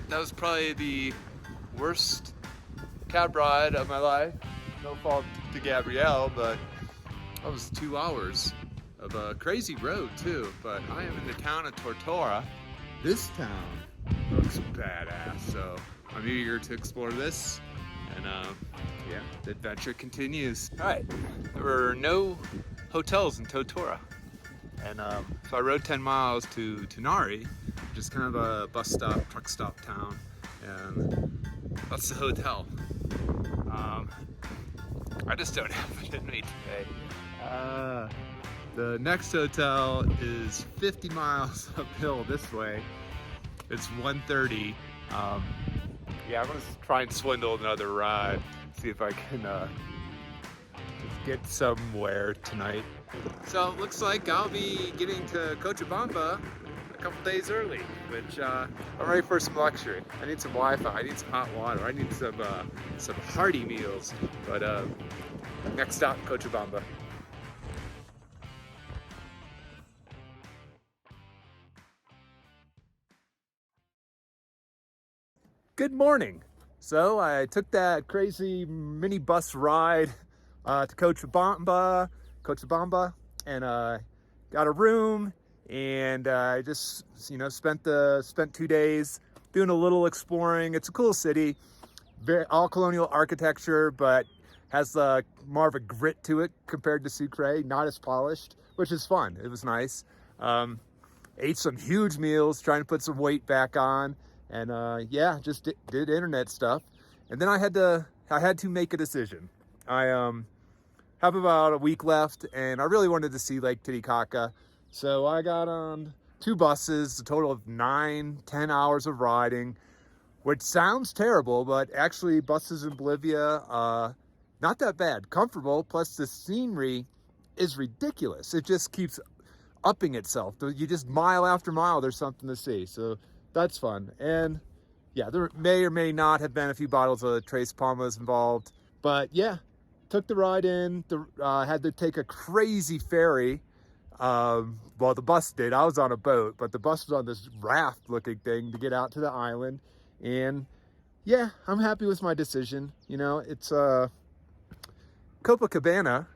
it. That was probably the worst cab ride of my life. No fault to Gabrielle, but that was 2 hours of a crazy road too. But I am in the town of Tortora. This town looks badass, so I'm eager to explore this. And yeah, the adventure continues. All right, there were no hotels in Tortora. And so I rode 10 miles to Nari, which is kind of a bus stop, truck stop town. And that's the hotel. I just don't have it in me today. The next hotel is 50 miles uphill this way. It's 1:30. Yeah, I'm gonna try and swindle another ride. See if I can just get somewhere tonight. So it looks like I'll be getting to Cochabamba a couple days early, which I'm ready for some luxury. I need some Wi-Fi, I need some hot water, I need some hearty meals. But next stop, Cochabamba. Good morning. So I took that crazy mini bus ride to Cochabamba, and got a room, and I just spent 2 days doing a little exploring. It's a cool city, all colonial architecture, but has more of a grit to it compared to Sucre, not as polished, which is fun. It was nice. Ate some huge meals, trying to put some weight back on. And yeah, just did internet stuff. And then I had to make a decision. I have about a week left, and I really wanted to see Lake Titicaca. So I got on 2 buses, a total of 9-10 hours of riding, which sounds terrible, but actually buses in Bolivia, not that bad, comfortable, plus the scenery is ridiculous. It just keeps upping itself. You just mile after mile, there's something to see. So that's fun. And yeah, there may or may not have been a few bottles of Tres Palmas involved, but yeah, took the ride in. Had to take a crazy ferry. Well, the bus did. I was on a boat, but the bus was on this raft looking thing to get out to the island. And yeah, I'm happy with my decision. It's Copacabana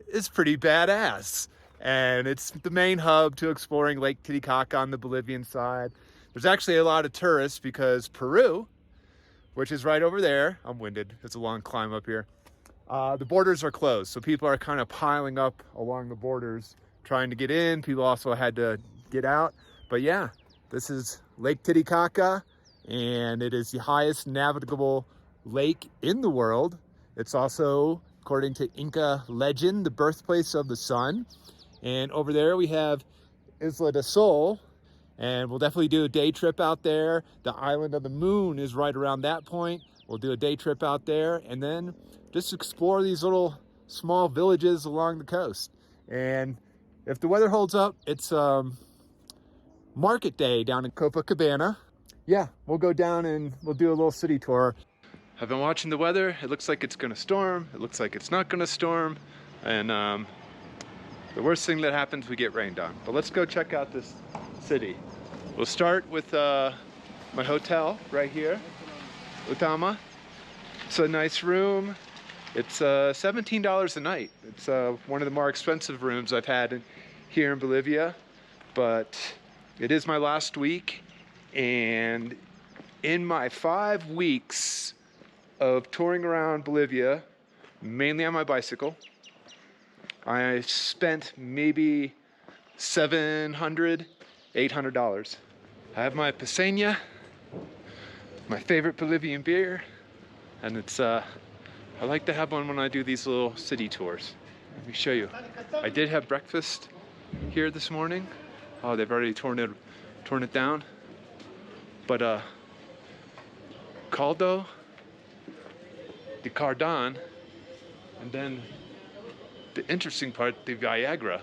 is pretty badass. And it's the main hub to exploring Lake Titicaca on the Bolivian side. There's actually a lot of tourists because Peru, which is right over there, I'm winded, it's a long climb up here, the borders are closed. So people are kind of piling up along the borders, trying to get in. People also had to get out. But yeah, this is Lake Titicaca, and it is the highest navigable lake in the world. It's also, according to Inca legend, the birthplace of the sun. And over there we have Isla Del Sol, and we'll definitely do a day trip out there. The island of the moon is right around that point. We'll do a day trip out there and then just explore these little small villages along the coast. And if the weather holds up, it's market day down in Copacabana. Yeah, we'll go down and we'll do a little city tour. I've been watching the weather. It looks like it's gonna storm. It looks like it's not gonna storm. And the worst thing that happens, we get rained on. But let's go check out this city. We'll start with my hotel right here, Utama. It's a nice room. It's $17 a night. It's one of the more expensive rooms I've had here in Bolivia, but it is my last week. And in my 5 weeks of touring around Bolivia, mainly on my bicycle, I spent maybe $700, $800. I have my Paseña, my favorite Bolivian beer, and it's I like to have one when I do these little city tours. Let me show you. I did have breakfast here this morning. Oh, they've already torn it down. But caldo de cardan, and then the interesting part, the Viagra.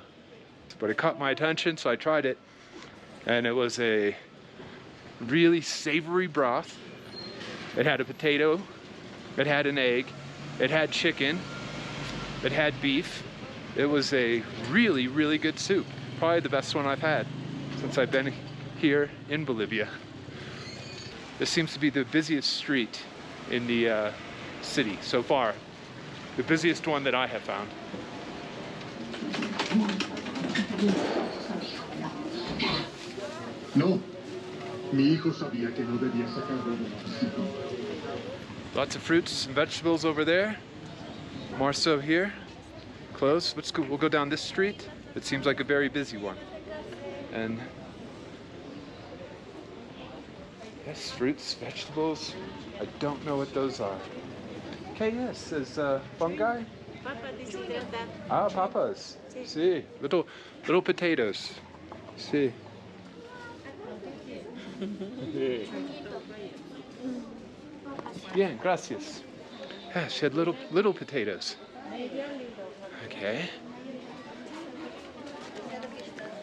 But it caught my attention, so I tried it. And it was a really savory broth. It had a potato, it had an egg, it had chicken, it had beef. It was a really, really good soup. Probably the best one I've had since I've been here in Bolivia. This seems to be the busiest street in the city so far. The busiest one that I have found. No. Mi hijo sabía que no debía sacarlo de la. Lots of fruits and vegetables over there. More so here. Close. Let's go. We'll go down this street. It seems like a very busy one. And yes, fruits, vegetables. I don't know what those are. Okay, yes, is fungi? Papa deshidratada. Ah, papas. Sí, little potatoes. Sí. Bien, gracias. Yeah, she had little potatoes. Okay.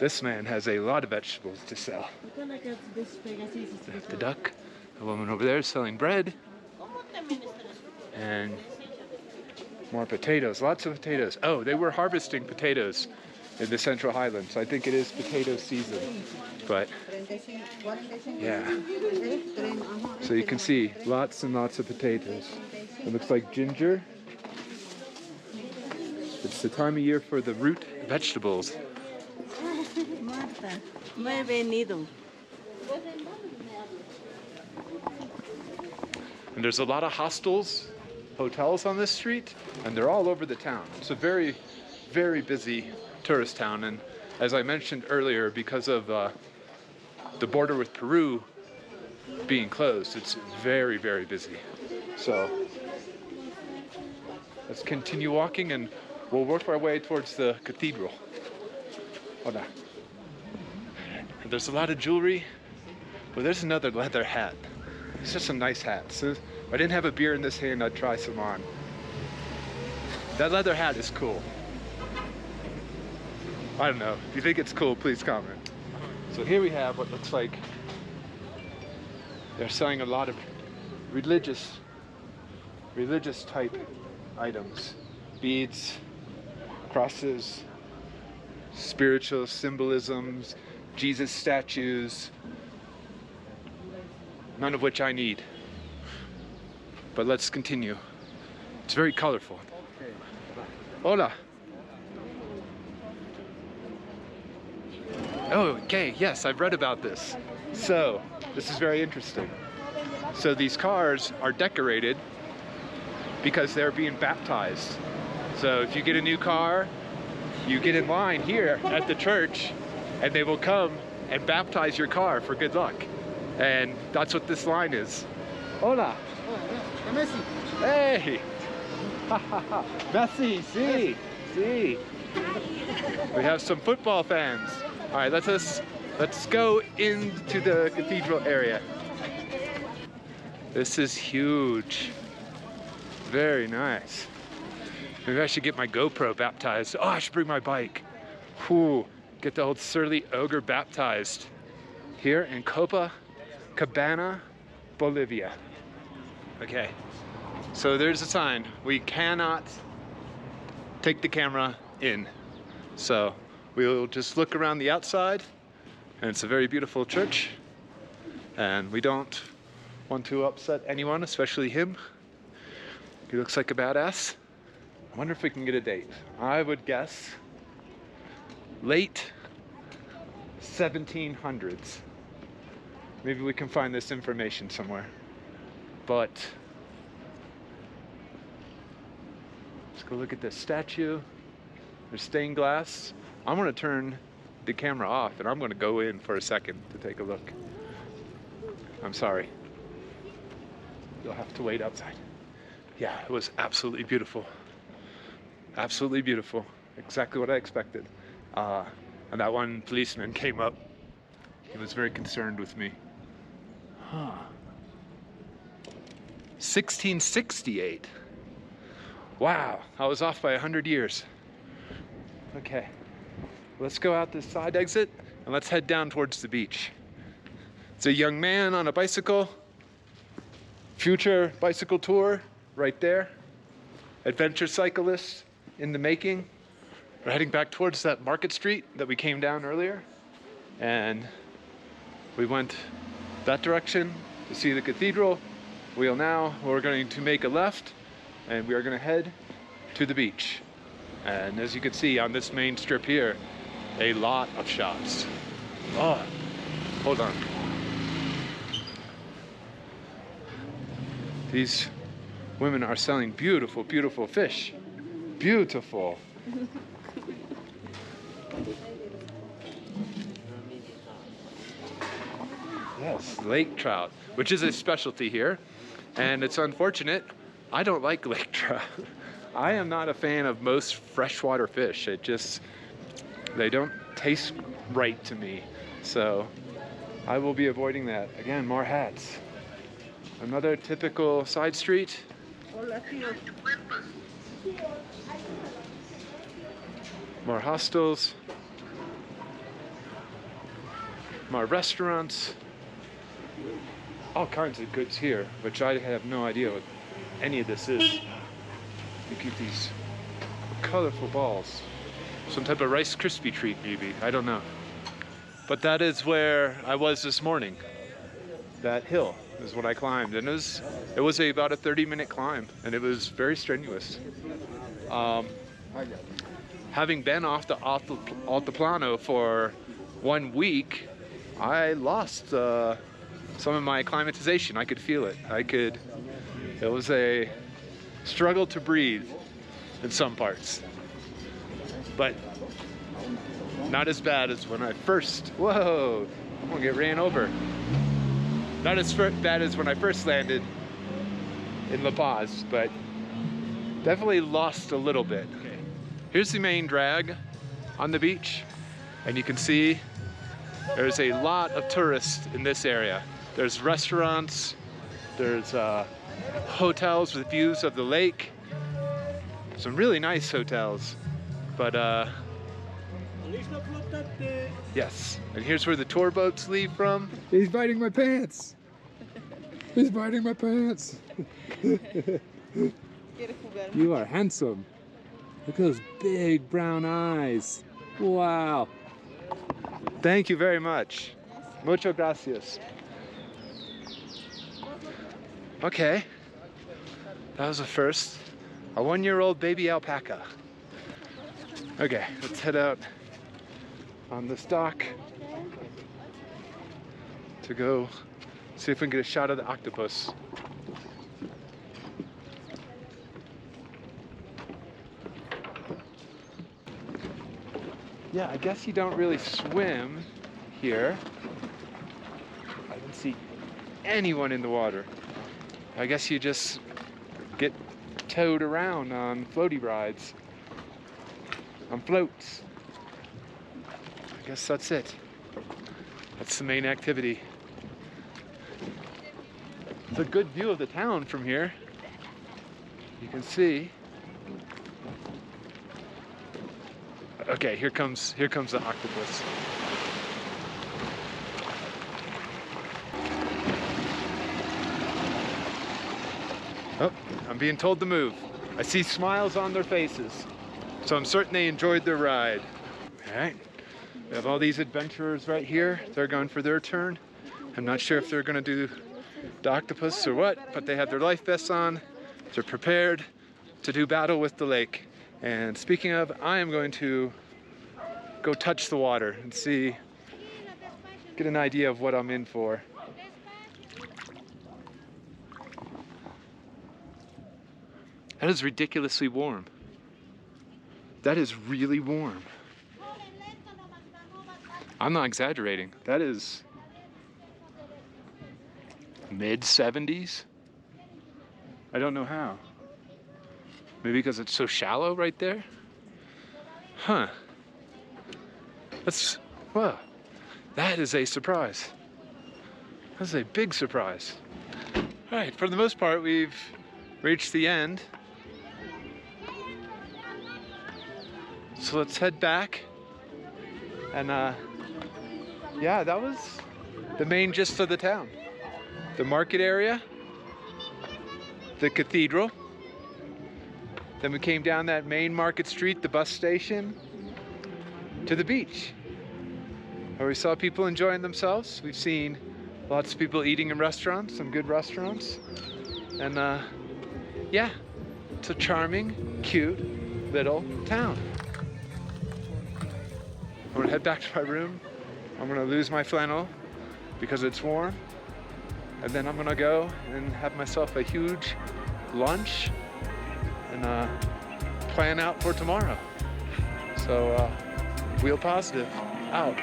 This man has a lot of vegetables to sell. The duck, a woman over there selling bread, and more potatoes, lots of potatoes. Oh, they were harvesting potatoes in the Central Highlands. I think it is potato season, but yeah. So you can see lots and lots of potatoes. It looks like ginger. It's the time of year for the root vegetables. Marta, no he venido. And there's a lot of hostels, hotels on this street, and they're all over the town. It's a very, very busy tourist town. And as I mentioned earlier, because of the border with Peru being closed, it's very, very busy. So let's continue walking and we'll work our way towards the cathedral. Hold on. And there's a lot of jewelry. Well, there's another leather hat. It's just a nice hat. So if I didn't have a beer in this hand, I'd try some on. That leather hat is cool. I don't know. If you think it's cool, please comment. So here we have what looks like they're selling a lot of religious type items. Beads, crosses, spiritual symbolisms, Jesus statues, none of which I need. But let's continue. It's very colorful. Hola. Oh, okay, yes, I've read about this. So, this is very interesting. So these cars are decorated because they're being baptized. So if you get a new car, you get in line here at the church and they will come and baptize your car for good luck. And that's what this line is. Hola. Hey. Messi, sí, sí. We have some football fans. All right, let's go into the cathedral area. This is huge. Very nice. Maybe I should get my GoPro baptized. Oh, I should bring my bike. Whew, get the old surly ogre baptized here in Copacabana, Bolivia. Okay, so there's a sign. We cannot take the camera in. So we'll just look around the outside, and it's a very beautiful church. And we don't want to upset anyone, especially him. He looks like a badass. I wonder if we can get a date. I would guess late 1700s. Maybe we can find this information somewhere. But let's go look at this statue. There's stained glass. I'm gonna turn the camera off and I'm gonna go in for a second to take a look. I'm sorry. You'll have to wait outside. Yeah, it was absolutely beautiful. Absolutely beautiful. Exactly what I expected. And that one policeman came up. He was very concerned with me. 1668. Wow, I was off by 100 years. Okay, let's go out this side exit and let's head down towards the beach. It's a young man on a bicycle. Future bicycle tour right there. Adventure cyclist in the making. We're heading back towards that market street that we came down earlier. And we went that direction to see the cathedral. We're going to make a left and we are going to head to the beach. And as you can see on this main strip here, a lot of shops. Oh, hold on. These women are selling beautiful, beautiful fish. Beautiful. Yes, lake trout, which is a specialty here. And it's unfortunate, I don't like lake trout. I am not a fan of most freshwater fish. They don't taste right to me. So I will be avoiding that. Again, more hats. Another typical side street. More hostels. More restaurants. All kinds of goods here, which I have no idea what any of this is. You get these colorful balls. Some type of Rice Krispie treat, maybe. I don't know. But that is where I was this morning. That hill is what I climbed, and it was about a 30-minute climb, and it was very strenuous. Having been off the Altiplano for 1 week, I lost some of my acclimatization. I could feel it. It was a struggle to breathe in some parts, but not as bad as when I first, whoa, I'm gonna get ran over. Not as bad as when I first landed in La Paz, but definitely lost a little bit. Here's the main drag on the beach, and you can see there's a lot of tourists in this area. There's restaurants, there's hotels with views of the lake, some really nice hotels, but yes, and here's where the tour boats leave from. He's biting my pants. He's biting my pants. You are handsome. Look at those big brown eyes. Wow. Thank you very much. Muchas gracias. Okay, that was a first. A 1-year-old baby alpaca. Okay, let's head out on this dock to go see if we can get a shot of the octopus. Yeah, I guess you don't really swim here. I didn't see anyone in the water. I guess you just get towed around on floaty rides, on floats. I guess that's it. That's the main activity. It's a good view of the town from here. You can see. Okay, here comes the octopus. Oh, I'm being told to move. I see smiles on their faces, so I'm certain they enjoyed their ride. All right, we have all these adventurers right here. They're going for their turn. I'm not sure if they're gonna do the octopus or what, but they have their life vests on. They're prepared to do battle with the lake. And speaking of, I am going to go touch the water and see, get an idea of what I'm in for. That is ridiculously warm. That is really warm. I'm not exaggerating. That is mid-70s? I don't know how. Maybe because it's so shallow right there? Huh. Wow. That is a surprise. That's a big surprise. All right, for the most part, we've reached the end. So let's head back. And yeah, that was the main gist of the town. The market area, the cathedral. Then we came down that main market street, the bus station, to the beach, where we saw people enjoying themselves. We've seen Lots of people eating in restaurants, some good restaurants. And yeah, it's a charming, cute little town. I'm gonna head back to my room. I'm gonna lose my flannel because it's warm. And then I'm gonna go and have myself a huge lunch and plan out for tomorrow. So, WheelPositive, out.